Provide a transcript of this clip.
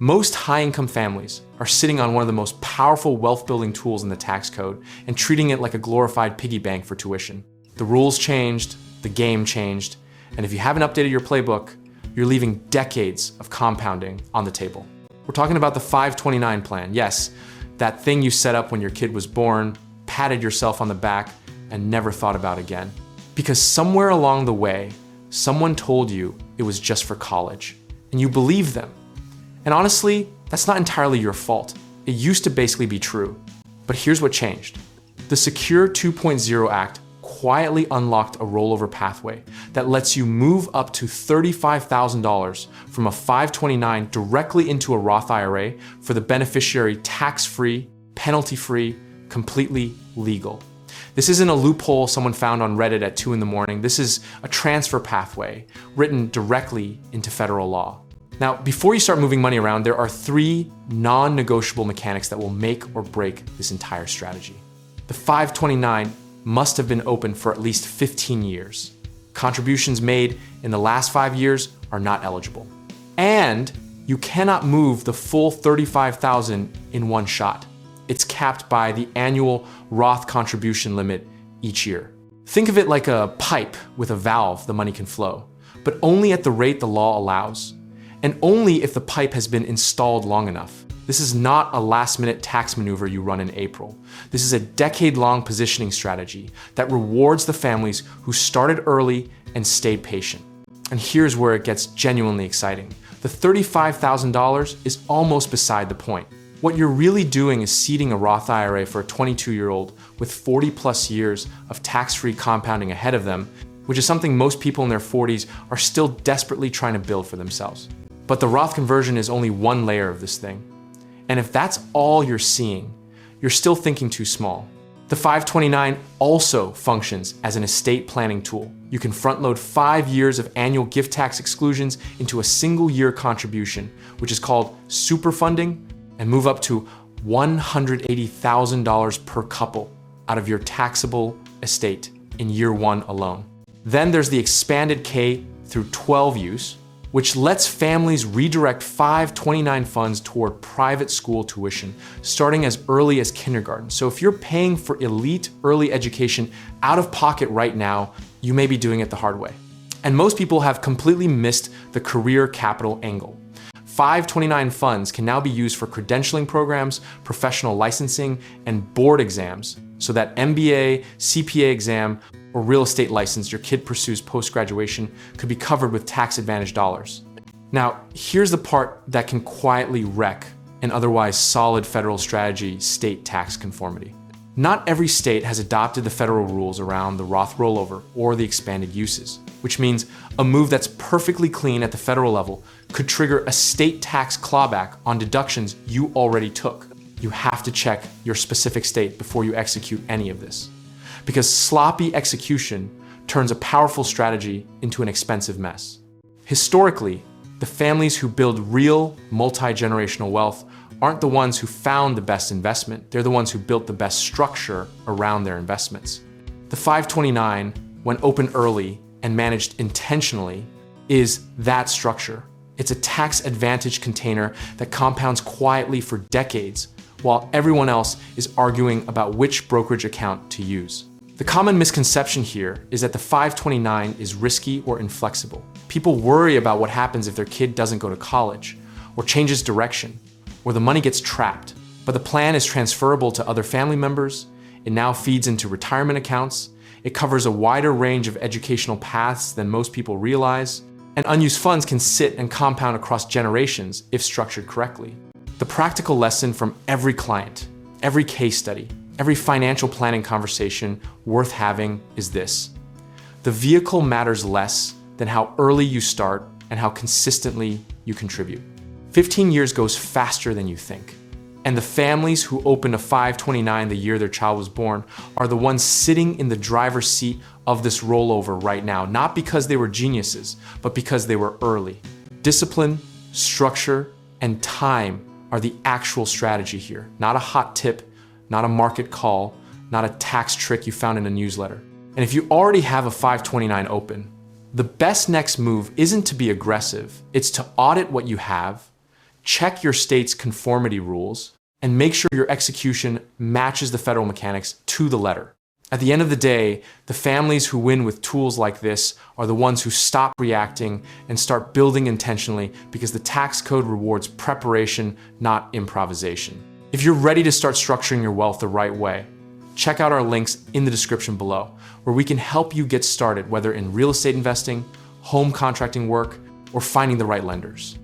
Most high-income families are sitting on one of the most powerful wealth-building tools in the tax code and treating it like a glorified piggy bank for tuition. The rules changed, the game changed, and if you haven't updated your playbook, you're leaving decades of compounding on the table. We're talking about the 529 plan. Yes, that thing you set up when your kid was born, patted yourself on the back, and never thought about again. Because somewhere along the way, someone told you it was just for college, and you believed them. And honestly, that's not entirely your fault. It used to basically be true. But here's what changed. The Secure 2.0 Act quietly unlocked a rollover pathway that lets you move up to $35,000 from a 529 directly into a Roth IRA for the beneficiary tax-free, penalty-free, completely legal. This isn't a loophole someone found on Reddit at 2 in the morning. This is a transfer pathway written directly into federal law. Now, before you start moving money around, there are 3 non-negotiable mechanics that will make or break this entire strategy. The 529 must have been open for at least 15 years. Contributions made in the last 5 years are not eligible. And you cannot move the full $35,000 in one shot. It's capped by the annual Roth contribution limit each year. Think of it like a pipe with a valve the money can flow, but only at the rate the law allows, and only if the pipe has been installed long enough. This is not a last-minute tax maneuver you run in April. This is a decade-long positioning strategy that rewards the families who started early and stayed patient. And here's where it gets genuinely exciting. The $35,000 is almost beside the point. What you're really doing is seeding a Roth IRA for a 22-year-old with 40+ years of tax-free compounding ahead of them, which is something most people in their 40s are still desperately trying to build for themselves. But the Roth conversion is only one layer of this thing. And if that's all you're seeing, you're still thinking too small. The 529 also functions as an estate planning tool. You can front-load 5 years of annual gift tax exclusions into a single-year contribution, which is called superfunding, and move up to $180,000 per couple out of your taxable estate in year 1 alone. Then there's the expanded K through 12 use, which lets families redirect 529 funds toward private school tuition, starting as early as kindergarten. So if you're paying for elite early education out of pocket right now, you may be doing it the hard way. And most people have completely missed the career capital angle. 529 funds can now be used for credentialing programs, professional licensing, and board exams, so that MBA, CPA exam, or real estate license your kid pursues post-graduation could be covered with tax advantage dollars. Now, here's the part that can quietly wreck an otherwise solid federal strategy, state tax conformity. Not every state has adopted the federal rules around the Roth rollover or the expanded uses, which means a move that's perfectly clean at the federal level could trigger a state tax clawback on deductions you already took. You have to check your specific state before you execute any of this, because sloppy execution turns a powerful strategy into an expensive mess. Historically, the families who build real multi-generational wealth aren't the ones who found the best investment, they're the ones who built the best structure around their investments. The 529, when opened early and managed intentionally, is that structure. It's a tax advantage container that compounds quietly for decades, while everyone else is arguing about which brokerage account to use. The common misconception here is that the 529 is risky or inflexible. People worry about what happens if their kid doesn't go to college, or changes direction, or the money gets trapped. But the plan is transferable to other family members, it now feeds into retirement accounts, it covers a wider range of educational paths than most people realize, and unused funds can sit and compound across generations if structured correctly. The practical lesson from every client, every case study, every financial planning conversation worth having is this: the vehicle matters less than how early you start and how consistently you contribute. 15 years goes faster than you think. And the families who opened a 529 the year their child was born are the ones sitting in the driver's seat of this rollover right now, not because they were geniuses, but because they were early. Discipline, structure, and time are the actual strategy here, not a hot tip, not a market call, not a tax trick you found in a newsletter. And if you already have a 529 open, the best next move isn't to be aggressive, it's to audit what you have, check your state's conformity rules, and make sure your execution matches the federal mechanics to the letter. At the end of the day, the families who win with tools like this are the ones who stop reacting and start building intentionally, because the tax code rewards preparation, not improvisation. If you're ready to start structuring your wealth the right way, check out our links in the description below, where we can help you get started, whether in real estate investing, home contracting work, or finding the right lenders.